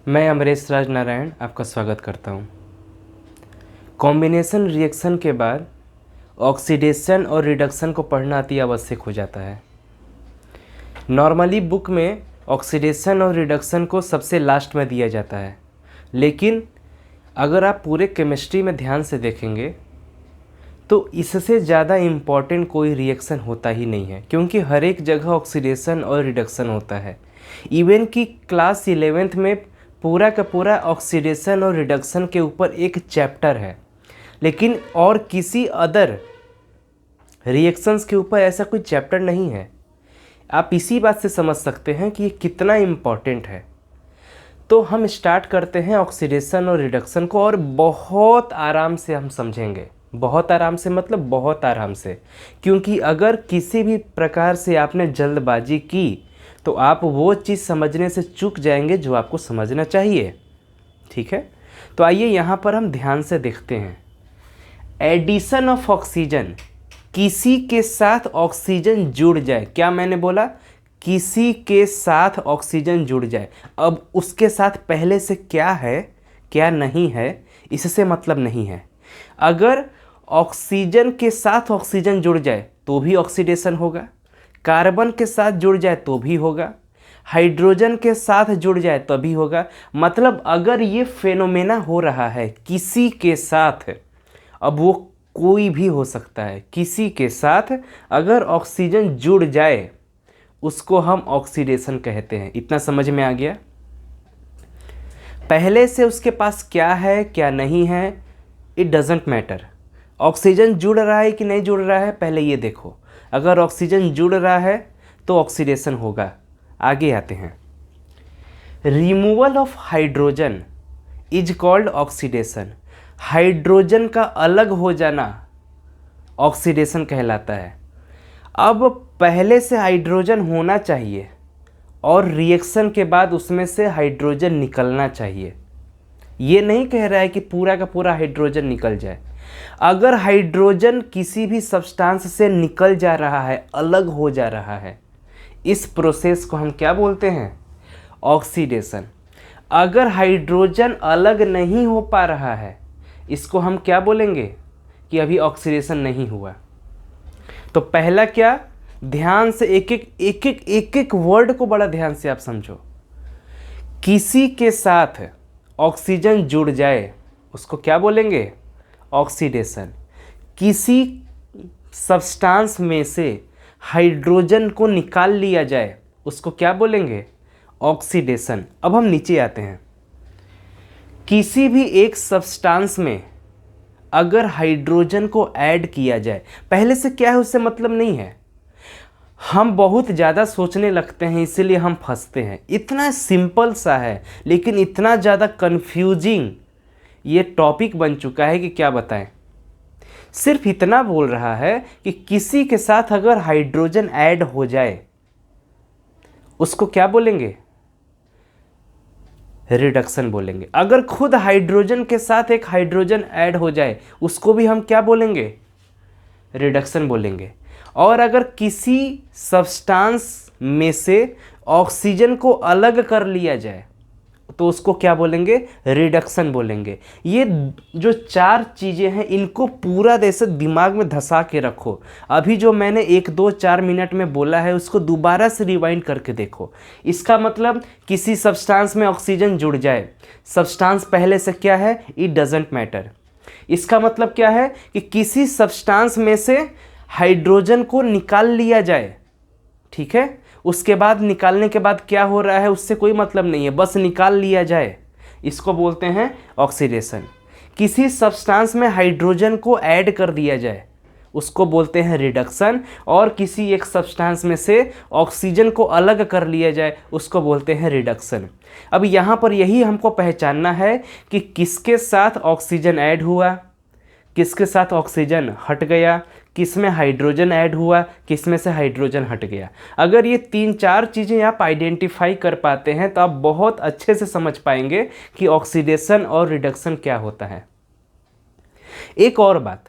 मैं अमरेश राज नारायण आपका स्वागत करता हूँ। कॉम्बिनेशन रिएक्शन के बाद ऑक्सीडेशन और रिडक्शन को पढ़ना अति आवश्यक हो जाता है। नॉर्मली बुक में ऑक्सीडेशन और रिडक्शन को सबसे लास्ट में दिया जाता है, लेकिन अगर आप पूरे केमिस्ट्री में ध्यान से देखेंगे तो इससे ज़्यादा इम्पॉर्टेंट कोई रिएक्शन होता ही नहीं है, क्योंकि हर एक जगह ऑक्सीडेशन और रिडक्शन होता है। इवन कि क्लास 11th में पूरा का पूरा ऑक्सीडेशन और रिडक्शन के ऊपर एक चैप्टर है, लेकिन और किसी अदर रिएक्शंस के ऊपर ऐसा कोई चैप्टर नहीं है। आप इसी बात से समझ सकते हैं कि ये कितना इम्पॉर्टेंट है। तो हम स्टार्ट करते हैं ऑक्सीडेशन और रिडक्शन को, और बहुत आराम से हम समझेंगे। बहुत आराम से मतलब बहुत आराम से, क्योंकि अगर किसी भी प्रकार से आपने जल्दबाजी की तो आप वो चीज़ समझने से चूक जाएंगे जो आपको समझना चाहिए। ठीक है, तो आइए यहाँ पर हम ध्यान से देखते हैं। एडिशन ऑफ ऑक्सीजन, किसी के साथ ऑक्सीजन जुड़ जाए। क्या मैंने बोला? किसी के साथ ऑक्सीजन जुड़ जाए। अब उसके साथ पहले से क्या है क्या नहीं है इससे मतलब नहीं है। अगर ऑक्सीजन के साथ ऑक्सीजन जुड़ जाए तो भी ऑक्सीडेशन होगा, कार्बन के साथ जुड़ जाए तो भी होगा, हाइड्रोजन के साथ जुड़ जाए तभी होगा। मतलब अगर ये फेनोमेना हो रहा है किसी के साथ, अब वो कोई भी हो सकता है, किसी के साथ अगर ऑक्सीजन जुड़ जाए उसको हम ऑक्सीडेशन कहते हैं। इतना समझ में आ गया? पहले से उसके पास क्या है क्या नहीं है इट डजेंट मैटर। ऑक्सीजन जुड़ रहा है कि नहीं जुड़ रहा है पहले ये देखो। अगर ऑक्सीजन जुड़ रहा है तो ऑक्सीडेशन होगा। आगे आते हैं। Removal of hydrogen is called oxidation. Hydrogen का अलग हो जाना ऑक्सीडेशन कहलाता है। अब पहले से हाइड्रोजन होना चाहिए और रिएक्शन के बाद उसमें से हाइड्रोजन निकलना चाहिए। ये नहीं कह रहा है कि पूरा का पूरा हाइड्रोजन निकल जाए। अगर हाइड्रोजन किसी भी सब्सटेंस से निकल जा रहा है, अलग हो जा रहा है, इस प्रोसेस को हम क्या बोलते हैं? ऑक्सीडेशन। अगर हाइड्रोजन अलग नहीं हो पा रहा है इसको हम क्या बोलेंगे? कि अभी ऑक्सीडेशन नहीं हुआ। तो पहला क्या, ध्यान से एक एक वर्ड को बड़ा ध्यान से आप समझो। किसी के साथ ऑक्सीजन जुड़ जाए उसको क्या बोलेंगे? ऑक्सीडेशन। किसी सब्सटेंस में से हाइड्रोजन को निकाल लिया जाए उसको क्या बोलेंगे? ऑक्सीडेशन। अब हम नीचे आते हैं। किसी भी एक सब्सटेंस में अगर हाइड्रोजन को ऐड किया जाए, पहले से क्या है उससे मतलब नहीं है। हम बहुत ज़्यादा सोचने लगते हैं इसीलिए हम फंसते हैं। इतना सिंपल सा है लेकिन इतना ज़्यादा कंफ्यूजिंग ये टॉपिक बन चुका है कि क्या बताएं। सिर्फ इतना बोल रहा है कि किसी के साथ अगर हाइड्रोजन ऐड हो जाए उसको क्या बोलेंगे? रिडक्शन बोलेंगे। अगर खुद हाइड्रोजन के साथ एक हाइड्रोजन ऐड हो जाए उसको भी हम क्या बोलेंगे? रिडक्शन बोलेंगे। और अगर किसी सब्सटेंस में से ऑक्सीजन को अलग कर लिया जाए तो उसको क्या बोलेंगे? रिडक्शन बोलेंगे। ये जो चार चीज़ें हैं इनको पूरा जैसे दिमाग में धंसा के रखो। अभी जो मैंने 1 2 4 मिनट में बोला है उसको दोबारा से रिवाइंड करके देखो। इसका मतलब किसी सब्सटेंस में ऑक्सीजन जुड़ जाए, सब्सटेंस पहले से क्या है इट डजेंट मैटर। इसका मतलब क्या है कि किसी सब्सटेंस में से हाइड्रोजन को निकाल लिया जाए। ठीक है, उसके बाद निकालने के बाद क्या हो रहा है उससे कोई मतलब नहीं है, बस निकाल लिया जाए, इसको बोलते हैं ऑक्सीडेशन। किसी सब्सटेंस में हाइड्रोजन को ऐड कर दिया जाए उसको बोलते हैं रिडक्शन। और किसी एक सब्सटेंस में से ऑक्सीजन को अलग कर लिया जाए उसको बोलते हैं रिडक्शन। अब यहाँ पर यही हमको पहचानना है कि किसके साथ ऑक्सीजन ऐड हुआ, किसके साथ ऑक्सीजन हट गया, किस में हाइड्रोजन ऐड हुआ, किस में से हाइड्रोजन हट गया। अगर ये 3 4 चीज़ें आप आइडेंटिफाई कर पाते हैं तो आप बहुत अच्छे से समझ पाएंगे कि ऑक्सीडेशन और रिडक्शन क्या होता है। एक और बात,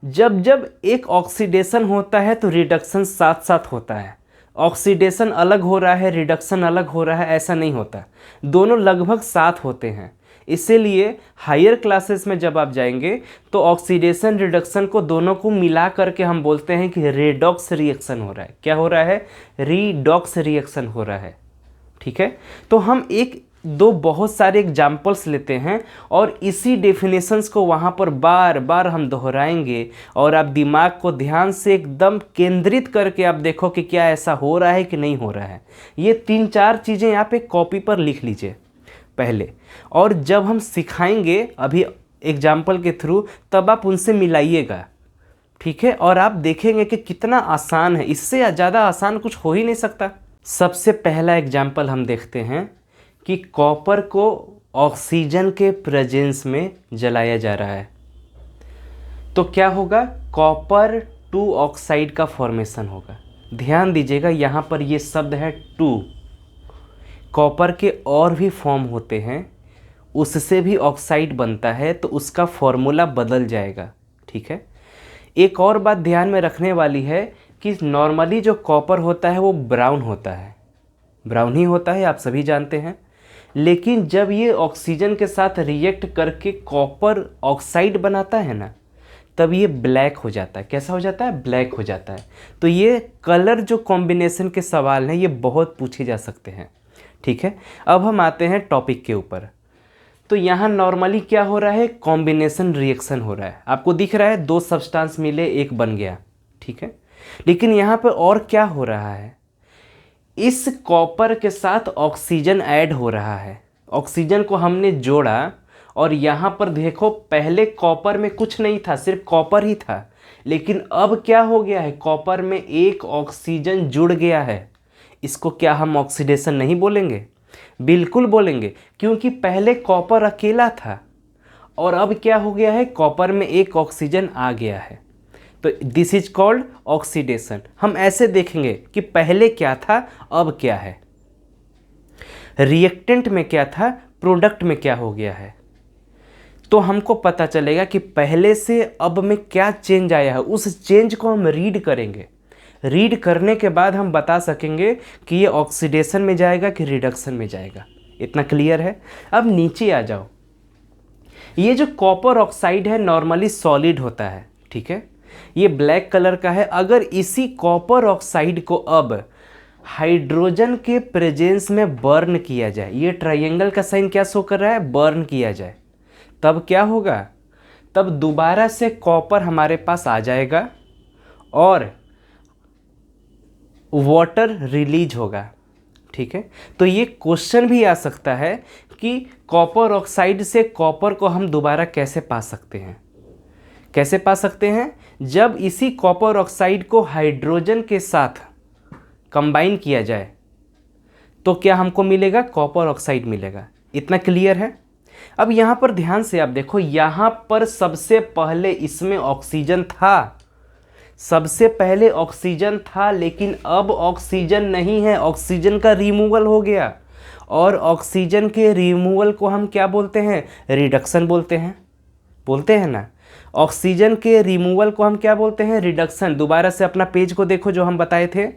जब जब एक ऑक्सीडेशन होता है तो रिडक्शन साथ साथ होता है। ऑक्सीडेशन अलग हो रहा है, रिडक्शन अलग हो रहा है, ऐसा नहीं होता, दोनों लगभग साथ होते हैं। इसीलिए हायर क्लासेस में जब आप जाएंगे तो ऑक्सीडेशन रिडक्शन को दोनों को मिला करके हम बोलते हैं कि रेडॉक्स रिएक्शन हो रहा है। क्या हो रहा है? रीडॉक्स रिएक्शन हो रहा है। ठीक है, तो हम एक दो बहुत सारे एग्जाम्पल्स लेते हैं और इसी डेफिनेशंस को वहाँ पर बार बार हम दोहराएंगे और आप दिमाग को ध्यान से एकदम केंद्रित करके आप देखो कि क्या ऐसा हो रहा है कि नहीं हो रहा है। ये 3-4 चीज़ें आप एक कॉपी पर लिख लीजिए पहले, और जब हम सिखाएंगे अभी एग्जाम्पल के थ्रू, तब आप उनसे मिलाइएगा। ठीक है, और आप देखेंगे कि कितना आसान है, इससे ज़्यादा आसान कुछ हो ही नहीं सकता। सबसे पहला एग्जाम्पल हम देखते हैं कि कॉपर को ऑक्सीजन के प्रेजेंस में जलाया जा रहा है तो क्या होगा? कॉपर 2 ऑक्साइड का फॉर्मेशन होगा। ध्यान दीजिएगा, यहाँ पर ये शब्द है 2। कॉपर के और भी फॉर्म होते हैं, उससे भी ऑक्साइड बनता है, तो उसका फॉर्मूला बदल जाएगा। ठीक है, एक और बात ध्यान में रखने वाली है कि नॉर्मली जो कॉपर होता है वो ब्राउन होता है, ब्राउन ही होता है, आप सभी जानते हैं। लेकिन जब ये ऑक्सीजन के साथ रिएक्ट करके कॉपर ऑक्साइड बनाता है ना, तब ये ब्लैक हो जाता है। कैसा हो जाता है? ब्लैक हो जाता है। तो ये कलर जो कॉम्बिनेशन के सवाल हैं ये बहुत पूछे जा सकते हैं। ठीक है, अब हम आते हैं टॉपिक के ऊपर। तो यहाँ नॉर्मली क्या हो रहा है? कॉम्बिनेशन रिएक्शन हो रहा है। आपको दिख रहा है 2 सब्सटेंस मिले, एक बन गया। ठीक है, लेकिन यहाँ पर और क्या हो रहा है? इस कॉपर के साथ ऑक्सीजन ऐड हो रहा है। ऑक्सीजन को हमने जोड़ा और यहाँ पर देखो, पहले कॉपर में कुछ नहीं था, सिर्फ कॉपर ही था, लेकिन अब क्या हो गया है? कॉपर में एक ऑक्सीजन जुड़ गया है। इसको क्या हम ऑक्सीडेशन नहीं बोलेंगे? बिल्कुल बोलेंगे, क्योंकि पहले कॉपर अकेला था और अब क्या हो गया है? कॉपर में एक ऑक्सीजन आ गया है। तो दिस इज कॉल्ड ऑक्सीडेशन। हम ऐसे देखेंगे कि पहले क्या था, अब क्या है, रिएक्टेंट में क्या था, प्रोडक्ट में क्या हो गया है। तो हमको पता चलेगा कि पहले से अब में क्या चेंज आया है। उस चेंज को हम रीड करेंगे। रीड करने के बाद हम बता सकेंगे कि ये ऑक्सीडेशन में जाएगा कि रिडक्शन में जाएगा। इतना क्लियर है? अब नीचे आ जाओ। ये जो कॉपर ऑक्साइड है नॉर्मली सॉलिड होता है। ठीक है, ये ब्लैक कलर का है। अगर इसी कॉपर ऑक्साइड को अब हाइड्रोजन के प्रेजेंस में बर्न किया जाए, ये ट्रायंगल का साइन क्या शो कर रहा है? बर्न किया जाए, तब क्या होगा? तब दोबारा से कॉपर हमारे पास आ जाएगा और वाटर रिलीज होगा। ठीक है, तो ये क्वेश्चन भी आ सकता है कि कॉपर ऑक्साइड से कॉपर को हम दोबारा कैसे पा सकते हैं? कैसे पा सकते हैं? जब इसी कॉपर ऑक्साइड को हाइड्रोजन के साथ कंबाइन किया जाए तो क्या हमको मिलेगा? कॉपर ऑक्साइड मिलेगा। इतना क्लियर है? अब यहाँ पर ध्यान से आप देखो, यहाँ पर सबसे पहले इसमें ऑक्सीजन था, सबसे पहले ऑक्सीजन था, लेकिन अब ऑक्सीजन नहीं है, ऑक्सीजन का रिमूवल हो गया। और ऑक्सीजन के रिमूवल को हम क्या बोलते हैं? रिडक्शन बोलते हैं। बोलते हैं ना, ऑक्सीजन के रिमूवल को हम क्या बोलते हैं? रिडक्शन। दोबारा से अपना पेज को देखो जो हम बताए थे,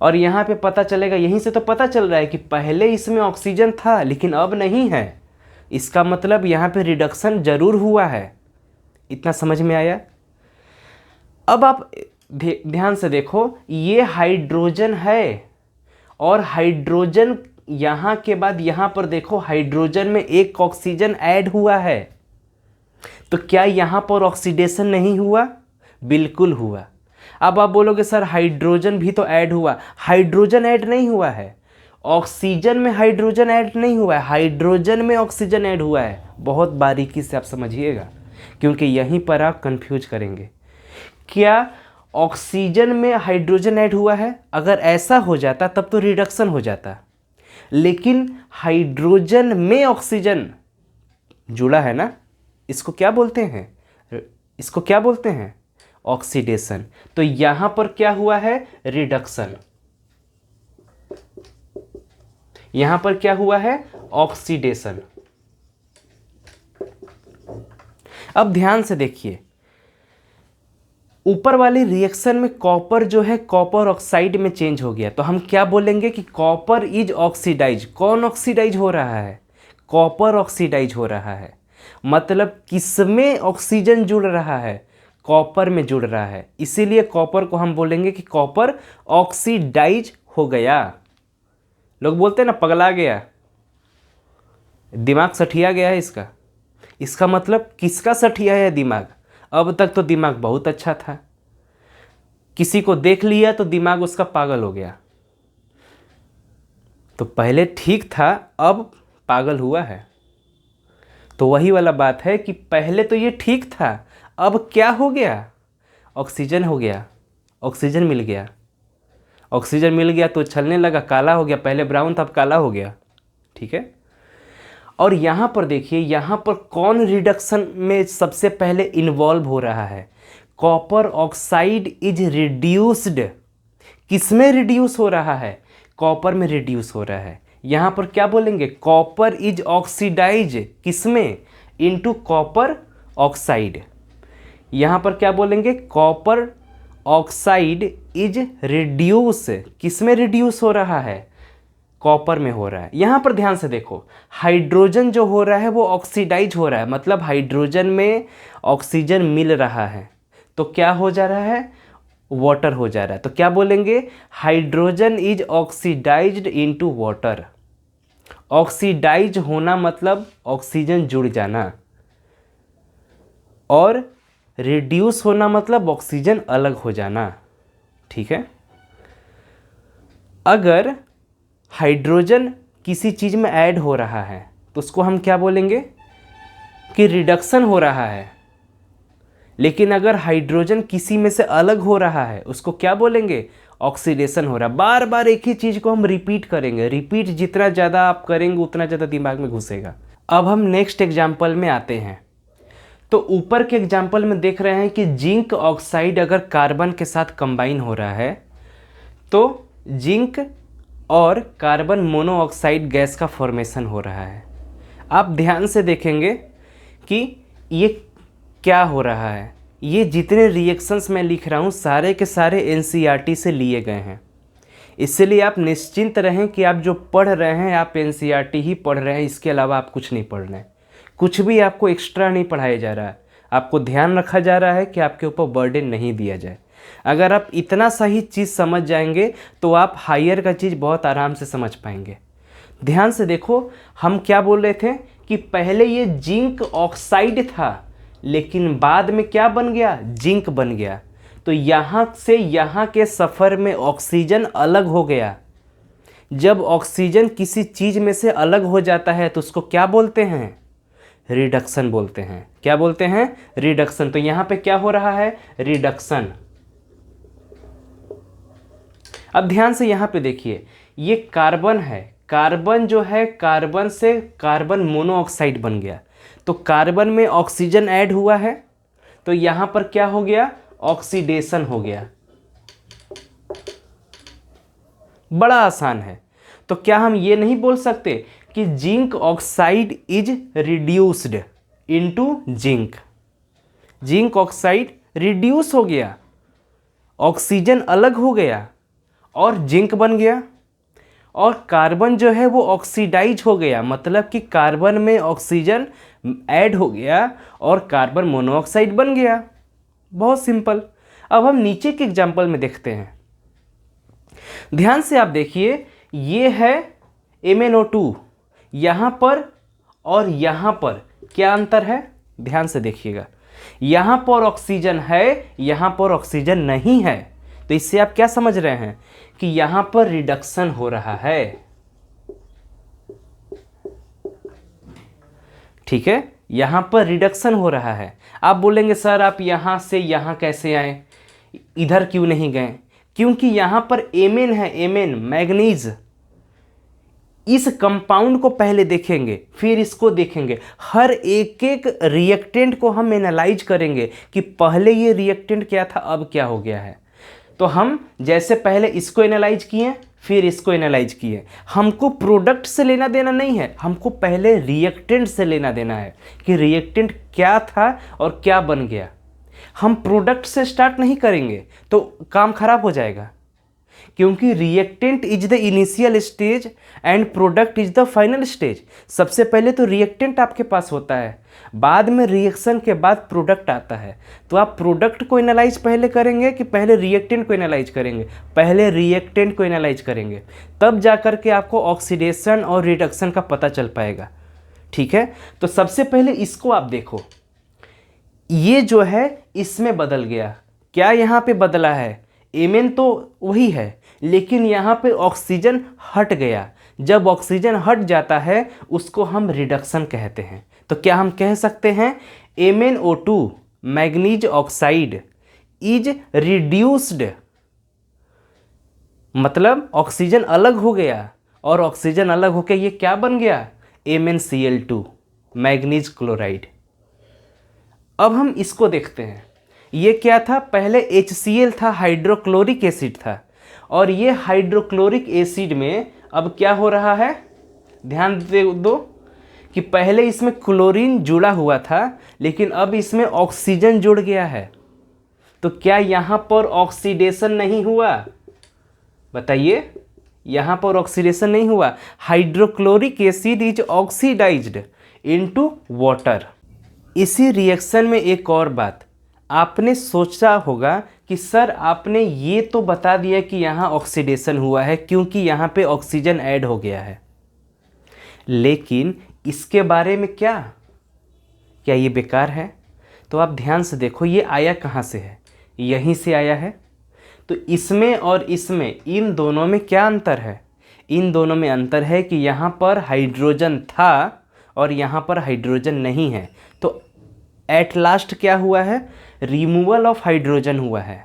और यहाँ पे पता चलेगा, यहीं से तो पता चल रहा है कि पहले इसमें ऑक्सीजन था लेकिन अब नहीं है। इसका मतलब यहाँ पे रिडक्शन जरूर हुआ है। इतना समझ में आया? अब आप ध्यान से देखो, ये हाइड्रोजन है और हाइड्रोजन यहाँ के बाद यहाँ पर देखो, हाइड्रोजन में एक ऑक्सीजन ऐड हुआ है। तो क्या यहाँ पर ऑक्सीडेशन नहीं हुआ? बिल्कुल हुआ। अब आप बोलोगे सर हाइड्रोजन भी तो ऐड हुआ। हाइड्रोजन ऐड नहीं हुआ है, ऑक्सीजन में हाइड्रोजन ऐड नहीं हुआ है, हाइड्रोजन में ऑक्सीजन ऐड हुआ है। बहुत बारीकी से आप समझिएगा, क्योंकि यहीं पर आप कंफ्यूज करेंगे। क्या ऑक्सीजन में हाइड्रोजन ऐड हुआ है? अगर ऐसा हो जाता तब तो रिडक्शन हो जाता, लेकिन हाइड्रोजन में ऑक्सीजन जुड़ा है ना, इसको क्या बोलते हैं? इसको क्या बोलते हैं? ऑक्सीडेशन। तो यहां पर क्या हुआ है? रिडक्शन। यहां पर क्या हुआ है? ऑक्सीडेशन। अब ध्यान से देखिए, ऊपर वाली रिएक्शन में कॉपर जो है कॉपर ऑक्साइड में चेंज हो गया, तो हम क्या बोलेंगे कि कॉपर इज ऑक्सीडाइज। कौन ऑक्सीडाइज हो रहा है? कॉपर ऑक्सीडाइज हो रहा है। मतलब किसमें ऑक्सीजन जुड़ रहा है? कॉपर में जुड़ रहा है, इसीलिए कॉपर को हम बोलेंगे कि कॉपर ऑक्सीडाइज हो गया। लोग बोलते हैं ना पगला गया, दिमाग सठिया गया है इसका। इसका मतलब किसका सठिया है दिमाग? अब तक तो दिमाग बहुत अच्छा था, किसी को देख लिया तो दिमाग उसका पागल हो गया। तो पहले ठीक था, अब पागल हुआ है। तो वही वाला बात है कि पहले तो ये ठीक था, अब क्या हो गया? ऑक्सीजन हो गया, ऑक्सीजन मिल गया। ऑक्सीजन मिल गया तो छलने लगा, काला हो गया। पहले ब्राउन था, अब काला हो गया। ठीक है। और यहाँ पर देखिए, यहाँ पर कौन रिडक्शन में सबसे पहले इन्वॉल्व हो रहा है? Copper oxide is reduced. किसमें रिड्यूस हो रहा है? कॉपर में रिड्यूस हो रहा है। यहाँ पर क्या बोलेंगे? Copper is oxidise. किसमें? Into copper oxide. यहाँ पर क्या बोलेंगे? Copper oxide is reduce. किसमें रिड्यूस हो रहा है? कॉपर में हो रहा है। यहाँ पर ध्यान से देखो, हाइड्रोजन जो हो रहा है वो ऑक्सीडाइज हो रहा है, मतलब हाइड्रोजन में ऑक्सीजन मिल रहा है, तो क्या हो जा रहा है? वाटर हो जा रहा है। तो क्या बोलेंगे? Hydrogen is oxidized into water. Oxidize होना मतलब ऑक्सीजन जुड़ जाना, और रिड्यूस होना मतलब ऑक्सीजन अलग हो जाना। ठीक है। अगर हाइड्रोजन किसी चीज़ में ऐड हो रहा है तो उसको हम क्या बोलेंगे? कि रिडक्शन हो रहा है। लेकिन अगर हाइड्रोजन किसी में से अलग हो रहा है उसको क्या बोलेंगे? ऑक्सीडेशन हो रहा है। बार बार एक ही चीज़ को हम रिपीट करेंगे। रिपीट जितना ज़्यादा आप करेंगे उतना ज़्यादा दिमाग में घुसेगा। अब हम नेक्स्ट एग्जाम्पल में आते हैं। तो ऊपर के एग्जाम्पल में देख रहे हैं कि जिंक ऑक्साइड अगर कार्बन के साथ कंबाइन हो रहा है तो जिंक और कार्बन मोनोऑक्साइड गैस का फॉर्मेशन हो रहा है। आप ध्यान से देखेंगे कि ये क्या हो रहा है। ये जितने रिएक्शंस मैं लिख रहा हूँ सारे के सारे एनसीईआरटी से लिए गए हैं, इसलिए आप निश्चिंत रहें कि आप जो पढ़ रहे हैं आप एनसीईआरटी ही पढ़ रहे हैं, इसके अलावा आप कुछ नहीं पढ़ रहे हैं। कुछ भी आपको एक्स्ट्रा नहीं पढ़ाया जा रहा है। आपको ध्यान रखा जा रहा है कि आपके ऊपर बर्डन नहीं दिया जाए। अगर आप इतना सही चीज़ समझ जाएंगे तो आप हायर का चीज़ बहुत आराम से समझ पाएंगे। ध्यान से देखो, हम क्या बोल रहे थे कि पहले ये जिंक ऑक्साइड था, लेकिन बाद में क्या बन गया? जिंक बन गया। तो यहाँ से यहाँ के सफ़र में ऑक्सीजन अलग हो गया। जब ऑक्सीजन किसी चीज़ में से अलग हो जाता है तो उसको क्या बोलते हैं? रिडक्शन बोलते हैं। क्या बोलते हैं? रिडक्शन। तो यहाँ पे क्या हो रहा है? रिडक्शन। अब ध्यान से यहाँ पे देखिए, ये कार्बन है। कार्बन जो है, कार्बन से कार्बन मोनोऑक्साइड बन गया। तो कार्बन में ऑक्सीजन ऐड हुआ है तो यहाँ पर क्या हो गया? ऑक्सीडेशन हो गया। बड़ा आसान है। तो क्या हम ये नहीं बोल सकते कि zinc oxide is reduced into zinc? Zinc oxide reduce हो गया, ऑक्सीजन अलग हो गया और जिंक बन गया। और कार्बन जो है वो ऑक्सीडाइज हो गया, मतलब कि कार्बन में ऑक्सीजन ऐड हो गया और कार्बन मोनोऑक्साइड बन गया। बहुत सिंपल। अब हम नीचे के एग्जाम्पल में देखते हैं। ध्यान से आप देखिए, ये है MnO2। यहाँ पर और यहाँ पर क्या अंतर है? ध्यान से देखिएगा, यहाँ पर ऑक्सीजन है, यहाँ पर ऑक्सीजन नहीं है। तो इससे आप क्या समझ रहे हैं कि यहाँ पर रिडक्शन हो रहा है। ठीक है, यहाँ पर रिडक्शन हो रहा है। आप बोलेंगे सर आप यहाँ से यहाँ कैसे आए, इधर क्यों नहीं गए? क्योंकि यहाँ पर Mn है, Mn मैग्नीज। इस कंपाउंड को पहले देखेंगे फिर इसको देखेंगे। हर एक एक रिएक्टेंट को हम एनालाइज करेंगे कि पहले ये रिएक्टेंट क्या था, अब क्या हो गया है। तो हम जैसे पहले इसको एनालाइज किए फिर इसको एनालाइज किए। हमको प्रोडक्ट से लेना देना नहीं है, हमको पहले रिएक्टेंट से लेना देना है कि रिएक्टेंट क्या था और क्या बन गया। हम प्रोडक्ट से स्टार्ट नहीं करेंगे तो काम खराब हो जाएगा, क्योंकि reactant is the initial stage and product is the final stage. सबसे पहले तो रिएक्टेंट आपके पास होता है, बाद में रिएक्शन के बाद प्रोडक्ट आता है। तो आप प्रोडक्ट को एनालाइज पहले करेंगे कि पहले रिएक्टेंट को एनालाइज करेंगे? पहले रिएक्टेंट को एनालाइज करेंगे, तब जा कर के आपको ऑक्सीडेशन और रिडक्शन का पता चल पाएगा। ठीक है, तो सबसे पहले इसको आप देखो, ये जो है इसमें बदल गया। क्या यहाँ पे बदला है? Mn तो वही है, लेकिन यहाँ पे ऑक्सीजन हट गया। जब ऑक्सीजन हट जाता है उसको हम रिडक्शन कहते हैं। तो क्या हम कह सकते हैं MnO2 manganese oxide is reduced, मतलब ऑक्सीजन अलग हो गया, और ऑक्सीजन अलग होकर ये क्या बन गया? MnCl2 manganese chloride. अब हम इसको देखते हैं, ये क्या था? पहले HCl था, हाइड्रोक्लोरिक एसिड था, और ये हाइड्रोक्लोरिक एसिड में अब क्या हो रहा है? ध्यान दे दो कि पहले इसमें क्लोरीन जुड़ा हुआ था, लेकिन अब इसमें ऑक्सीजन जुड़ गया है। तो क्या यहाँ पर ऑक्सीडेशन नहीं हुआ? बताइए, यहाँ पर ऑक्सीडेशन नहीं हुआ। Hydrochloric acid is oxidized into water. इसी रिएक्शन में एक और बात आपने सोचा होगा कि सर आपने ये तो बता दिया कि यहाँ ऑक्सीडेशन हुआ है क्योंकि यहाँ पे ऑक्सीजन ऐड हो गया है, लेकिन इसके बारे में क्या ये बेकार है? तो आप ध्यान से देखो, ये आया कहाँ से है? यहीं से आया है। तो इसमें और इसमें, इन दोनों में क्या अंतर है? इन दोनों में अंतर है कि यहाँ पर हाइड्रोजन था और यहाँ पर हाइड्रोजन नहीं है। तो एट लास्ट क्या हुआ है? रिमूवल ऑफ हाइड्रोजन हुआ है।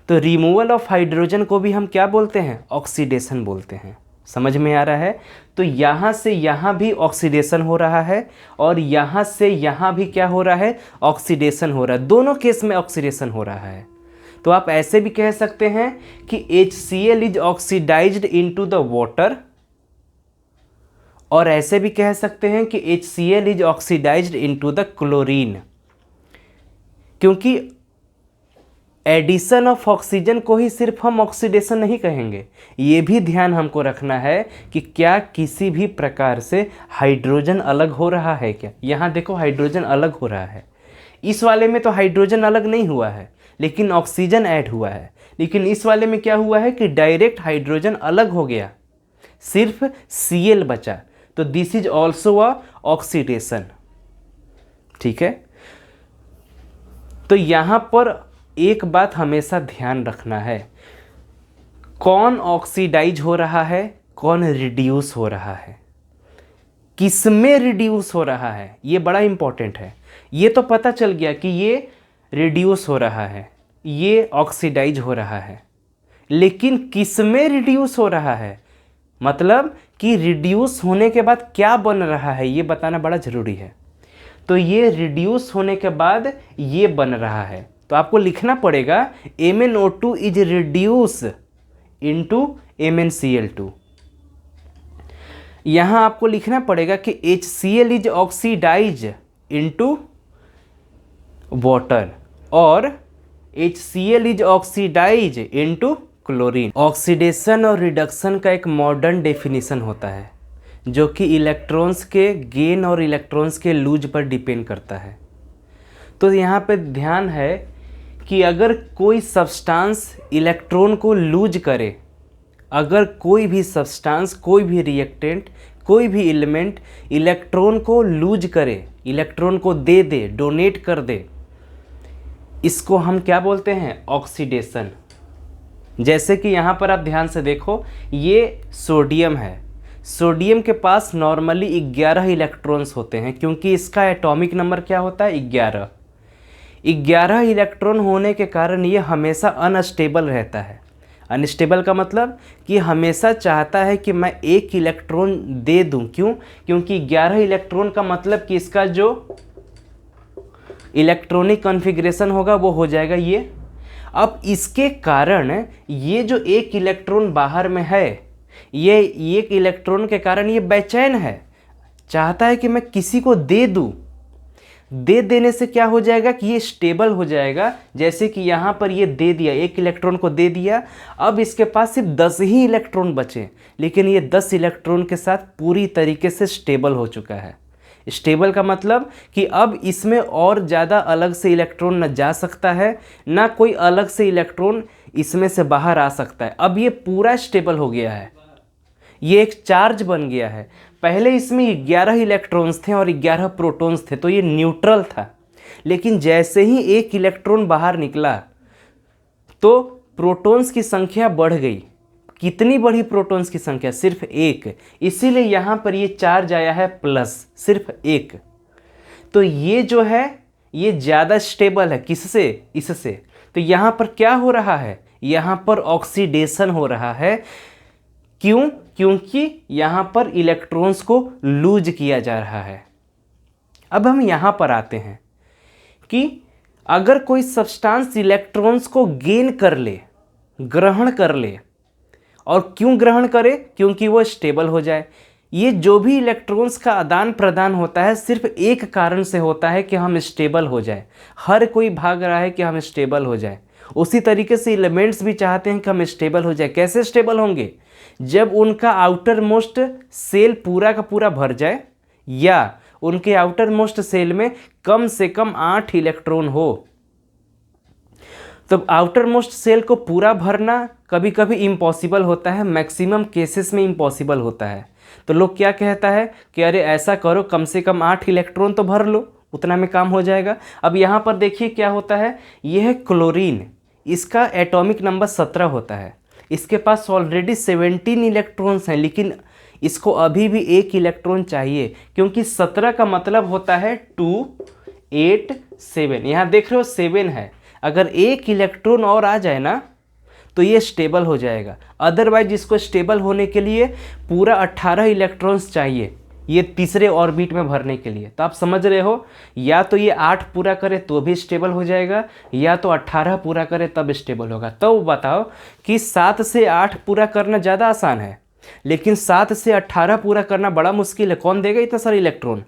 तो रिमूवल ऑफ हाइड्रोजन को भी हम क्या बोलते हैं? ऑक्सीडेशन बोलते हैं। समझ में आ रहा है? तो यहाँ से यहाँ भी ऑक्सीडेशन हो रहा है और यहाँ से यहाँ भी क्या हो रहा है? ऑक्सीडेशन हो रहा है। दोनों केस में ऑक्सीडेशन हो रहा है। तो आप ऐसे भी कह सकते हैं कि HCl is oxidized into the water, और ऐसे भी कह सकते हैं कि HCl is oxidized into the chlorine, क्योंकि एडिशन ऑफ ऑक्सीजन को ही सिर्फ हम ऑक्सीडेशन नहीं कहेंगे। ये भी ध्यान हमको रखना है कि क्या किसी भी प्रकार से हाइड्रोजन अलग हो रहा है क्या? यहाँ देखो हाइड्रोजन अलग हो रहा है। इस वाले में तो हाइड्रोजन अलग नहीं हुआ है, लेकिन ऑक्सीजन ऐड हुआ है। लेकिन इस वाले में क्या हुआ है कि डायरेक्ट हाइड्रोजन अलग हो गया, सिर्फ Cl बचा। तो this is also a oxidation. ठीक है, तो यहाँ पर एक बात हमेशा ध्यान रखना है, कौन ऑक्सीडाइज हो रहा है, कौन रिड्यूस हो रहा है, किसमें रिड्यूस हो रहा है, ये बड़ा इंपॉर्टेंट है। ये तो पता चल गया कि ये रिड्यूस हो रहा है, ये ऑक्सीडाइज हो रहा है, लेकिन किसमें रिड्यूस हो रहा है, मतलब कि रिड्यूस होने के बाद क्या बन रहा है, ये बताना बड़ा ज़रूरी है। तो ये रिड्यूस होने के बाद ये बन रहा है, तो आपको लिखना पड़ेगा MnO2 is reduce into MnCl2। यहाँ आपको लिखना पड़ेगा कि HCl is oxidize into water और HCl is oxidize into chlorine. Oxidation और रिडक्शन का एक मॉडर्न डेफिनेशन होता है जो कि इलेक्ट्रॉन्स के गेन और इलेक्ट्रॉन्स के लूज पर डिपेंड करता है। तो यहाँ पे ध्यान है कि अगर कोई सब्सटेंस इलेक्ट्रॉन को लूज करे, अगर कोई भी सब्सटेंस, कोई भी रिएक्टेंट, कोई भी एलिमेंट इलेक्ट्रॉन को लूज करे, इलेक्ट्रॉन को दे दे, डोनेट कर दे, इसको हम क्या बोलते हैं? ऑक्सीडेशन। जैसे कि यहाँ पर आप ध्यान से देखो, ये सोडियम है। सोडियम के पास नॉर्मली 11 इलेक्ट्रॉन्स होते हैं, क्योंकि इसका एटॉमिक नंबर क्या होता है? 11। 11 इलेक्ट्रॉन होने के कारण ये हमेशा अनस्टेबल रहता है। अनस्टेबल का मतलब कि हमेशा चाहता है कि मैं एक इलेक्ट्रॉन दे दूं। क्यों? क्योंकि 11 इलेक्ट्रॉन का मतलब कि इसका जो इलेक्ट्रॉनिक कॉन्फ़िगरेशन होगा वो हो जाएगा ये। अब इसके कारण ये जो एक इलेक्ट्रॉन बाहर में है, ये एक इलेक्ट्रॉन के कारण ये बेचैन है, चाहता है कि मैं किसी को दे दूं। दे देने से क्या हो जाएगा कि ये स्टेबल हो जाएगा। जैसे कि यहाँ पर ये दे दिया, एक इलेक्ट्रॉन को दे दिया, अब इसके पास सिर्फ 10 ही इलेक्ट्रॉन बचे, लेकिन ये 10 इलेक्ट्रॉन के साथ पूरी तरीके से स्टेबल हो चुका है। स्टेबल का मतलब कि अब इसमें और ज़्यादा अलग से इलेक्ट्रॉन न जा सकता है, ना कोई अलग से इलेक्ट्रॉन इसमें से बाहर आ सकता है। अब ये पूरा स्टेबल हो गया है, ये एक चार्ज बन गया है। पहले इसमें 11 इलेक्ट्रॉन्स थे और 11 प्रोटॉन्स थे, तो ये न्यूट्रल था। लेकिन जैसे ही एक इलेक्ट्रॉन बाहर निकला तो प्रोटॉन्स की संख्या बढ़ गई। कितनी बढ़ी प्रोटॉन्स की संख्या? सिर्फ एक। इसीलिए यहाँ पर ये चार्ज आया है प्लस, सिर्फ एक। तो ये जो है ये ज़्यादा स्टेबल है। किससे? इससे। तो यहाँ पर क्या हो रहा है? यहाँ पर ऑक्सीडेशन हो रहा है। क्यों? क्योंकि यहाँ पर इलेक्ट्रॉन्स को लूज किया जा रहा है। अब हम यहाँ पर आते हैं कि अगर कोई सब्सटेंस इलेक्ट्रॉन्स को गेन कर ले, ग्रहण कर ले, और क्यों ग्रहण करे? क्योंकि वो स्टेबल हो जाए। ये जो भी इलेक्ट्रॉन्स का आदान प्रदान होता है सिर्फ एक कारण से होता है कि हम स्टेबल हो जाए। हर कोई भाग रहा है कि हम स्टेबल हो जाए। उसी तरीके से एलिमेंट्स भी चाहते हैं कि हम स्टेबल हो जाए। कैसे स्टेबल होंगे? जब उनका आउटर मोस्ट सेल पूरा का पूरा भर जाए, या उनके आउटर मोस्ट सेल में कम से कम 8 इलेक्ट्रॉन हो। तो आउटर मोस्ट सेल को पूरा भरना कभी कभी इम्पॉसिबल होता है, मैक्सिमम केसेस में इम्पॉसिबल होता है। तो लोग क्या कहता है कि अरे ऐसा करो, कम से कम 8 इलेक्ट्रॉन तो भर लो, उतना में काम हो जाएगा। अब यहाँ पर देखिए क्या होता है, यह है क्लोरीन, इसका एटॉमिक नंबर 17 होता है। इसके पास ऑलरेडी 17 इलेक्ट्रॉन्स हैं, लेकिन इसको अभी भी एक इलेक्ट्रॉन चाहिए, क्योंकि 17 का मतलब होता है 2, 8, 7। यहाँ देख रहे हो 7 है। अगर एक इलेक्ट्रॉन और आ जाए ना तो ये स्टेबल हो जाएगा। अदरवाइज इसको स्टेबल होने के लिए पूरा 18 इलेक्ट्रॉन्स चाहिए ये तीसरे ऑर्बिट में भरने के लिए। तो आप समझ रहे हो, या तो ये 8 पूरा करे तो भी स्टेबल हो जाएगा, या तो 18 पूरा करे तब स्टेबल होगा। तो बताओ कि 7 से 8 पूरा करना ज़्यादा आसान है, लेकिन 7 से 18 पूरा करना बड़ा मुश्किल है। कौन देगा इतना सारे इलेक्ट्रॉन?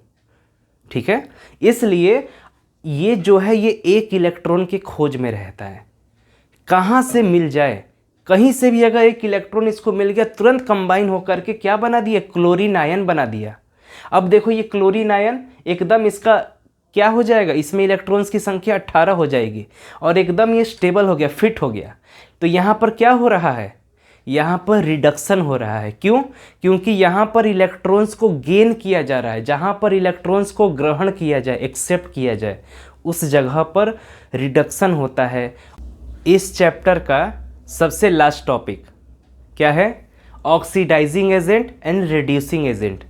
ठीक है, इसलिए ये जो है ये एक इलेक्ट्रॉन की खोज में रहता है। कहाँ से मिल जाए, कहीं से भी अगर एक इलेक्ट्रॉन इसको मिल गया, तुरंत कंबाइन होकर के क्या बना दिया? क्लोरीन आयन बना दिया। अब देखो ये क्लोरीन आयन एकदम इसका क्या हो जाएगा, इसमें इलेक्ट्रॉन्स की संख्या 18 हो जाएगी और एकदम ये स्टेबल हो गया, फिट हो गया। तो यहाँ पर क्या हो रहा है? यहाँ पर रिडक्शन हो रहा है। क्यों? क्योंकि यहाँ पर इलेक्ट्रॉन्स को गेन किया जा रहा है। जहाँ पर इलेक्ट्रॉन्स को ग्रहण किया जाए, एक्सेप्ट किया जाए, उस जगह पर रिडक्शन होता है। इस चैप्टर का सबसे लास्ट टॉपिक क्या है? Oxidizing agent and reducing agent.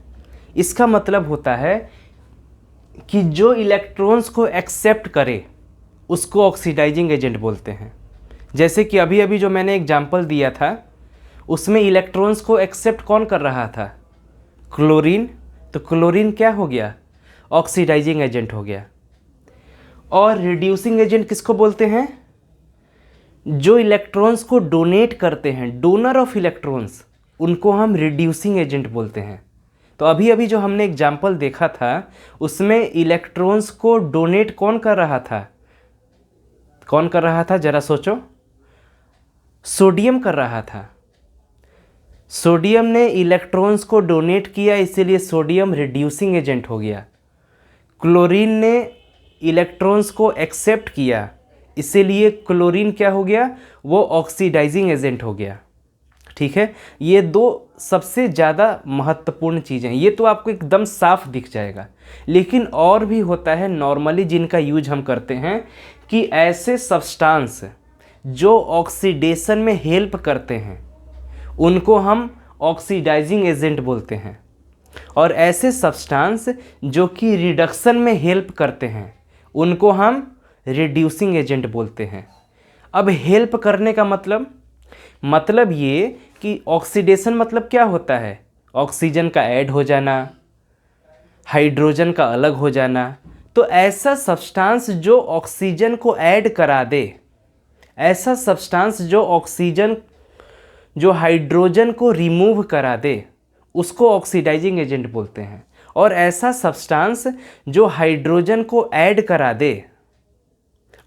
इसका मतलब होता है कि जो इलेक्ट्रॉन्स को एक्सेप्ट करे उसको ऑक्सीडाइजिंग एजेंट बोलते हैं। जैसे कि अभी अभी जो मैंने एग्जाम्पल दिया था उसमें इलेक्ट्रॉन्स को एक्सेप्ट कौन कर रहा था? क्लोरीन। तो क्लोरीन क्या हो गया? ऑक्सीडाइजिंग एजेंट हो गया। और रिड्यूसिंग एजेंट किसको बोलते हैं? जो इलेक्ट्रॉन्स को डोनेट करते हैं, डोनर ऑफ इलेक्ट्रॉन्स, उनको हम रिड्यूसिंग एजेंट बोलते हैं। तो अभी अभी जो हमने एग्जाम्पल देखा था उसमें इलेक्ट्रॉन्स को डोनेट कौन कर रहा था? कौन कर रहा था जरा सोचो? सोडियम कर रहा था। सोडियम ने इलेक्ट्रॉन्स को डोनेट किया, इसीलिए सोडियम रिड्यूसिंग एजेंट हो गया। क्लोरीन ने इलेक्ट्रॉन्स को एक्सेप्ट किया, इसीलिए क्लोरीन क्या हो गया? वो ऑक्सीडाइजिंग एजेंट हो गया। ठीक है, ये दो सबसे ज़्यादा महत्वपूर्ण चीज़ें हैं। ये तो आपको एकदम साफ दिख जाएगा, लेकिन और भी होता है नॉर्मली जिनका यूज हम करते हैं, कि ऐसे सब्सटेंस जो ऑक्सीडेशन में हेल्प करते हैं उनको हम ऑक्सीडाइजिंग एजेंट बोलते हैं, और ऐसे सब्सटेंस जो कि रिडक्शन में हेल्प करते हैं उनको हम रिड्यूसिंग एजेंट बोलते हैं। अब हेल्प करने का मतलब ये कि ऑक्सीडेशन मतलब क्या होता है? ऑक्सीजन का ऐड हो जाना, हाइड्रोजन का अलग हो जाना। तो ऐसा सब्सटेंस जो ऑक्सीजन को ऐड करा दे, ऐसा सब्सटेंस जो हाइड्रोजन को रिमूव करा दे, उसको ऑक्सीडाइजिंग एजेंट बोलते हैं। और ऐसा सब्सटेंस जो हाइड्रोजन को ऐड करा दे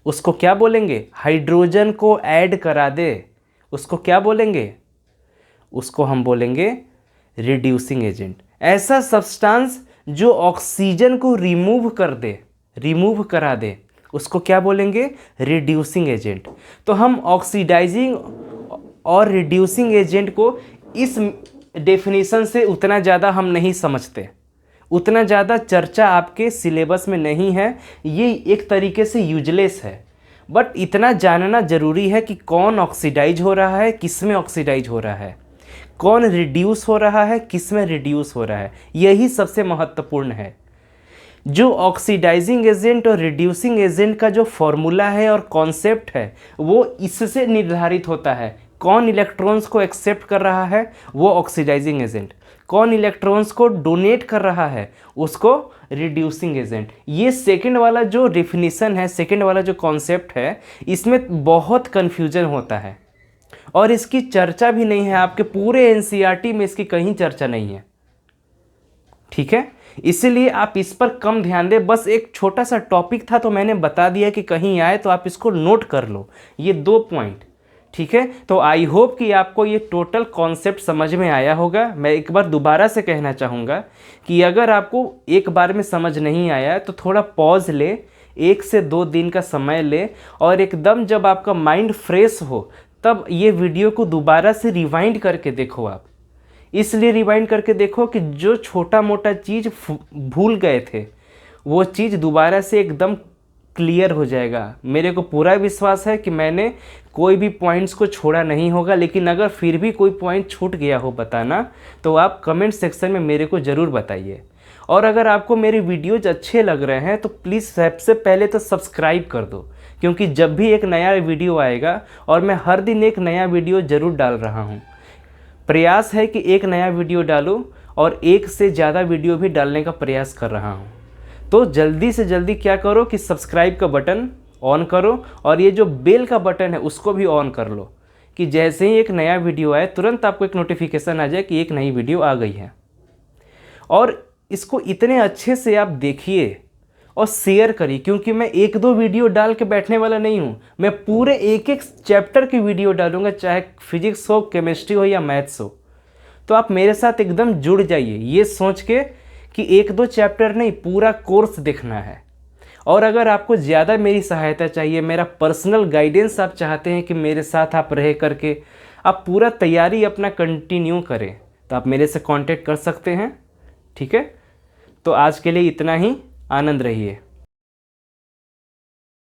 उसको क्या बोलेंगे? हाइड्रोजन को ऐड करा दे उसको क्या बोलेंगे? उसको हम बोलेंगे रिड्यूसिंग एजेंट। ऐसा सब्सटेंस जो ऑक्सीजन को रिमूव करा दे उसको क्या बोलेंगे? Reducing agent. तो हम ऑक्सीडाइजिंग और रिड्यूसिंग एजेंट को इस डेफिनेशन से उतना ज़्यादा हम नहीं समझते, उतना ज़्यादा चर्चा आपके सिलेबस में नहीं है, ये एक तरीके से यूजलेस है। बट इतना जानना ज़रूरी है कि कौन ऑक्सीडाइज हो रहा है, किस में ऑक्सीडाइज हो रहा है, कौन रिड्यूस हो रहा है, किस में रिड्यूस हो रहा है, यही सबसे महत्वपूर्ण है। जो ऑक्सीडाइजिंग एजेंट और रिड्यूसिंग एजेंट का जो फॉर्मूला है और कॉन्सेप्ट है वो इससे निर्धारित होता है। कौन इलेक्ट्रॉन्स को एक्सेप्ट कर रहा है वो ऑक्सीडाइजिंग एजेंट, कौन इलेक्ट्रॉन्स को डोनेट कर रहा है उसको रिड्यूसिंग एजेंट। ये सेकंड वाला जो डेफिनेशन है, सेकंड वाला जो कॉन्सेप्ट है, इसमें बहुत कन्फ्यूजन होता है और इसकी चर्चा भी नहीं है। आपके पूरे एनसीईआरटी में इसकी कहीं चर्चा नहीं है, ठीक है। इसीलिए आप इस पर कम ध्यान दें। बस एक छोटा सा टॉपिक था तो मैंने बता दिया कि कहीं आए तो आप इसको नोट कर लो, ये 2 पॉइंट, ठीक है। तो आई होप कि आपको ये टोटल कॉन्सेप्ट समझ में आया होगा। मैं एक बार दोबारा से कहना चाहूँगा कि अगर आपको एक बार में समझ नहीं आया तो थोड़ा पॉज ले, 1 से 2 दिन का समय ले और एकदम जब आपका माइंड फ्रेश हो तब ये वीडियो को दोबारा से रिवाइंड करके देखो। आप इसलिए रिवाइंड करके देखो कि जो छोटा मोटा चीज़ भूल गए थे वो चीज़ दोबारा से एकदम क्लियर हो जाएगा। मेरे को पूरा विश्वास है कि मैंने कोई भी पॉइंट्स को छोड़ा नहीं होगा, लेकिन अगर फिर भी कोई पॉइंट छूट गया हो बताना तो आप कमेंट सेक्शन में मेरे को ज़रूर बताइए। और अगर आपको मेरे वीडियोज अच्छे लग रहे हैं तो प्लीज़ सबसे पहले तो सब्सक्राइब कर दो, क्योंकि जब भी एक नया वीडियो आएगा, और मैं हर दिन एक नया वीडियो ज़रूर डाल रहा हूँ, प्रयास है कि एक नया वीडियो डालूं और 1 से ज़्यादा वीडियो भी डालने का प्रयास कर रहा हूं। तो जल्दी से जल्दी क्या करो कि सब्सक्राइब का बटन ऑन करो और ये जो बेल का बटन है उसको भी ऑन कर लो कि जैसे ही एक नया वीडियो आए तुरंत आपको एक नोटिफिकेशन आ जाए कि एक नई वीडियो आ गई है। और इसको इतने अच्छे से आप देखिए और शेयर करिए, क्योंकि मैं 1-2 वीडियो डाल के बैठने वाला नहीं हूँ। मैं पूरे एक चैप्टर की वीडियो डालूंगा, चाहे फिजिक्स हो, केमिस्ट्री हो या मैथ्स हो। तो आप मेरे साथ एकदम जुड़ जाइए ये सोच के कि 1-2 चैप्टर नहीं, पूरा कोर्स देखना है। और अगर आपको ज़्यादा मेरी सहायता चाहिए, मेरा पर्सनल गाइडेंस आप चाहते हैं कि मेरे साथ आप रह करके आप पूरा तैयारी अपना कंटिन्यू करें, तो आप मेरे से कांटेक्ट कर सकते हैं, ठीक है। तो आज के लिए इतना ही। आनंद रहिए।